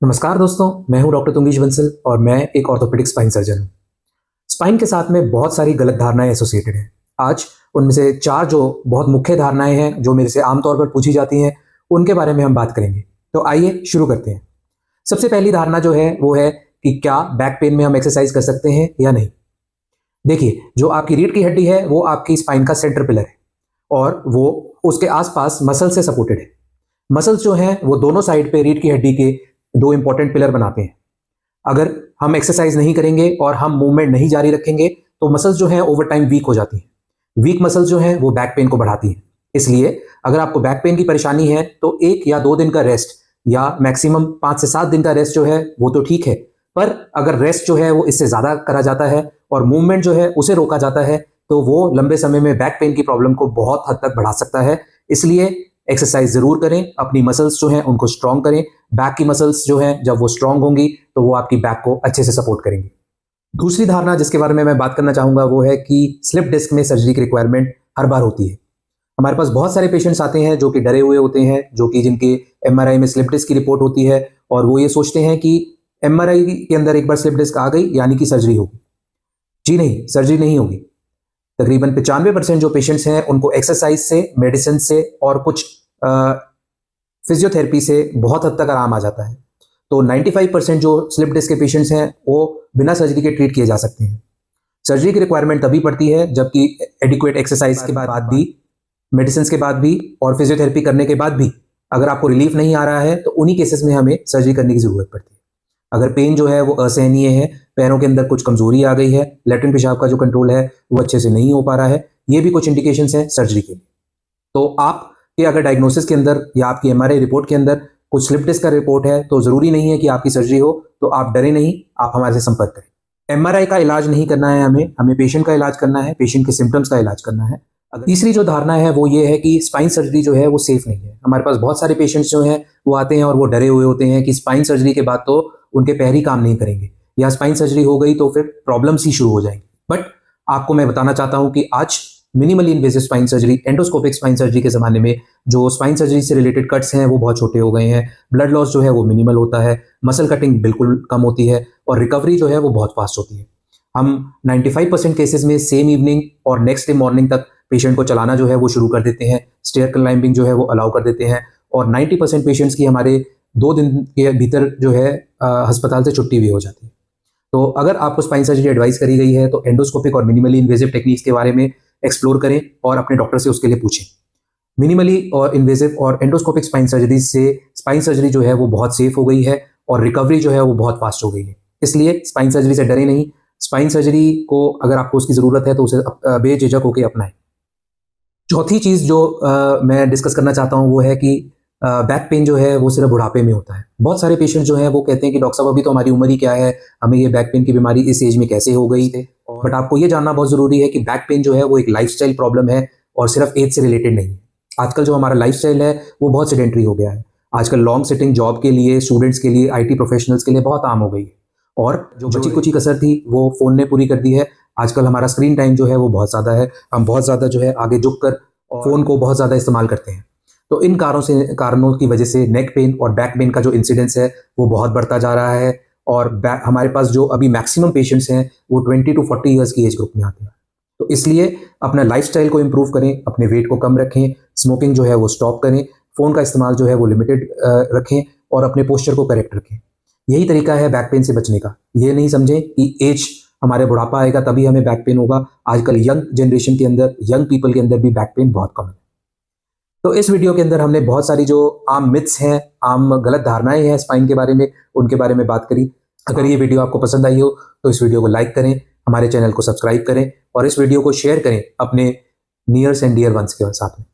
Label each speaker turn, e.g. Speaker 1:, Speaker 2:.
Speaker 1: नमस्कार दोस्तों, मैं हूं डॉक्टर तुंगीश बंसल और मैं एक ऑर्थोपेडिक स्पाइन सर्जन हूं। स्पाइन के साथ में बहुत सारी गलत धारणाएं एसोसिएटेड हैं। आज उनमें से 4 जो बहुत मुख्य धारणाएं हैं जो मेरे से आमतौर पर पूछी जाती हैं, उनके बारे में हम बात करेंगे। तो आइए शुरू करते हैं। सबसे पहली धारणा जो है वो है कि क्या बैक पेन में हम एक्सरसाइज कर सकते हैं या नहीं। देखिए, जो आपकी रीढ़ की हड्डी है वो आपकी स्पाइन का सेंटर पिलर है और वो उसके आसपास मसल से सपोर्टेड है। मसल्स जो हैं वो दोनों साइड पे रीढ़ की हड्डी के 2 इंपॉर्टेंट पिलर बनाते हैं। अगर हम एक्सरसाइज नहीं करेंगे और हम मूवमेंट नहीं जारी रखेंगे तो मसल्स जो हैं ओवर टाइम वीक हो जाती हैं। वीक मसल्स जो हैं वो बैक पेन को बढ़ाती हैं। इसलिए अगर आपको बैक पेन की परेशानी है तो 1 या 2 दिन का रेस्ट या मैक्सिमम 5 से 7 दिन का रेस्ट जो है वो तो ठीक है, पर अगर रेस्ट जो है वो इससे ज़्यादा करा जाता है और मूवमेंट जो है उसे रोका जाता है तो वो लंबे समय में बैक पेन की प्रॉब्लम को बहुत हद तक बढ़ा सकता है। इसलिए एक्सरसाइज जरूर करें, अपनी मसल्स जो हैं उनको स्ट्रॉन्ग करें। बैक की मसल्स जो हैं जब वो स्ट्रॉन्ग होंगी तो वो आपकी बैक को अच्छे से सपोर्ट करेंगी। दूसरी धारणा जिसके बारे में मैं बात करना चाहूंगा वो है कि स्लिप डिस्क में सर्जरी की रिक्वायरमेंट हर बार होती है। हमारे पास बहुत सारे पेशेंट्स आते हैं जो कि डरे हुए होते हैं, जो कि जिनके एमआरआई में स्लिप डिस्क की रिपोर्ट होती है और वो ये सोचते हैं कि एमआरआई के अंदर एक बार स्लिप डिस्क आ गई यानी कि सर्जरी होगी। जी नहीं, सर्जरी नहीं होगी। तकरीबन 95% जो पेशेंट्स हैं उनको एक्सरसाइज से, मेडिसिन से और कुछ फिजियोथेरेपी से बहुत हद तक आराम आ जाता है। तो 95% जो स्लिप डिस्क के पेशेंट्स हैं वो बिना सर्जरी के ट्रीट किए जा सकते हैं। सर्जरी की रिक्वायरमेंट तभी पड़ती है जबकि एडिक्वेट एक्सरसाइज के बाद भी, मेडिसिन के बाद भी और फिजियोथेरेपी करने के बाद भी अगर आपको रिलीफ नहीं आ रहा है तो उन्हीं केसेस में हमें सर्जरी करने की जरूरत पड़ती है। अगर पेन जो है वो असहनीय है, पैरों के अंदर कुछ कमजोरी आ गई है, लैट्रिन पेशाब का जो कंट्रोल है वो अच्छे से नहीं हो पा रहा है, ये भी कुछ इंडिकेशंस हैं सर्जरी के लिए। तो आप कि अगर डायग्नोसिस के अंदर या आपकी एमआरआई रिपोर्ट के अंदर कुछ स्लिप डिस्क का रिपोर्ट है तो जरूरी नहीं है कि आपकी सर्जरी हो, तो आप डरे नहीं, आप हमारे से संपर्क करें। एमआरआई का इलाज नहीं करना है, हमें पेशेंट का इलाज करना है, पेशेंट के सिम्टम्स का इलाज करना है। तीसरी जो धारणा है वो ये है कि स्पाइन सर्जरी जो है वो सेफ नहीं है। हमारे पास बहुत सारे पेशेंट्स जो हैं वो आते हैं और वो डरे हुए होते हैं कि स्पाइन सर्जरी के बाद तो उनके पैर ही काम नहीं करेंगे या स्पाइन सर्जरी हो गई तो फिर प्रॉब्लम्स ही शुरू हो जाएंगी। बट आपको मैं बताना चाहता हूं कि आज minimally invasive spine surgery, endoscopic spine surgery के ज़माने में जो स्पाइन सर्जरी से रिलेटेड कट्स हैं वो बहुत छोटे हो गए हैं, ब्लड लॉस जो है वो मिनिमल होता है, मसल कटिंग बिल्कुल कम होती है और रिकवरी जो है वो बहुत फास्ट होती है। हम 95% केसेस में सेम इवनिंग और नेक्स्ट डे मॉर्निंग तक पेशेंट को चलाना जो है वो शुरू कर देते हैं, स्टेयर क्लाइंबिंग जो है वो अलाउ कर देते हैं और 90% पेशेंट्स की हमारे 2 दिन के भीतर जो है अस्पताल से छुट्टी भी हो जाती है। तो अगर आपको स्पाइन सर्जरी एडवाइस करी गई है तो एंडोस्कोपिक और मिनिमली इन्वेसिव टेक्निक्स के बारे में एक्सप्लोर करें और अपने डॉक्टर से उसके लिए पूछें। मिनिमली और इन्वेसिव और एंडोस्कोपिक स्पाइन सर्जरी से स्पाइन सर्जरी जो है वो बहुत सेफ हो गई है और रिकवरी जो है वो बहुत फास्ट हो गई है। इसलिए स्पाइन सर्जरी से डरे नहीं। स्पाइन सर्जरी को अगर आपको उसकी ज़रूरत है तो उसे बेझिझक होकर अपनाएं। चौथी चीज़ जो मैं डिस्कस करना चाहता हूँ वो है कि बैक पेन जो है वो सिर्फ बुढ़ापे में होता है। बहुत सारे पेशेंट जो हैं वो कहते हैं कि डॉक्टर साहब अभी तो हमारी उम्र ही क्या है, हमें ये बैक पेन की बीमारी इस एज में कैसे हो गई थे। बट आपको ये जानना बहुत ज़रूरी है कि बैक पेन जो है वो एक लाइफस्टाइल प्रॉब्लम है और सिर्फ एज से रिलेटेड नहीं है। आजकल जो हमारा लाइफस्टाइल है वो बहुत सेडेंटरी हो गया है। आजकल लॉन्ग सिटिंग जॉब के लिए, स्टूडेंट्स के लिए, IT प्रोफेशनल्स के लिए बहुत आम हो गई है और जो बची कुची कसर थी वो फ़ोन ने पूरी कर दी है। आजकल हमारा स्क्रीन टाइम जो है वो बहुत ज़्यादा है, हम बहुत ज़्यादा जो है आगे झुक कर फ़ोन को बहुत ज़्यादा इस्तेमाल करते हैं। तो इन कारणों की वजह से नेक पेन और बैक पेन का जो इंसिडेंस है वो बहुत बढ़ता जा रहा है और हमारे पास जो अभी मैक्सिमम पेशेंट्स हैं वो 20 to 40 ईयर्स की एज ग्रुप में आते हैं। तो इसलिए अपना लाइफस्टाइल को इम्प्रूव करें, अपने वेट को कम रखें, स्मोकिंग जो है वो स्टॉप करें, फ़ोन का इस्तेमाल जो है वो लिमिटेड रखें और अपने पोस्चर को करेक्ट रखें। यही तरीका है बैक पेन से बचने का। ये नहीं समझें कि एज हमारे बुढ़ापा आएगा तभी हमें बैक पेन होगा। आजकल यंग जनरेशन के अंदर, यंग पीपल के अंदर भी बैक पेन बहुत कम है। तो इस वीडियो के अंदर हमने बहुत सारी जो आम मिथ्स हैं, आम गलत धारणाएं हैं स्पाइन के बारे में, उनके बारे में बात करी। अगर ये वीडियो आपको पसंद आई हो तो इस वीडियो को लाइक करें, हमारे चैनल को सब्सक्राइब करें और इस वीडियो को शेयर करें अपने नियर्स एंड डियर वंस के साथ में।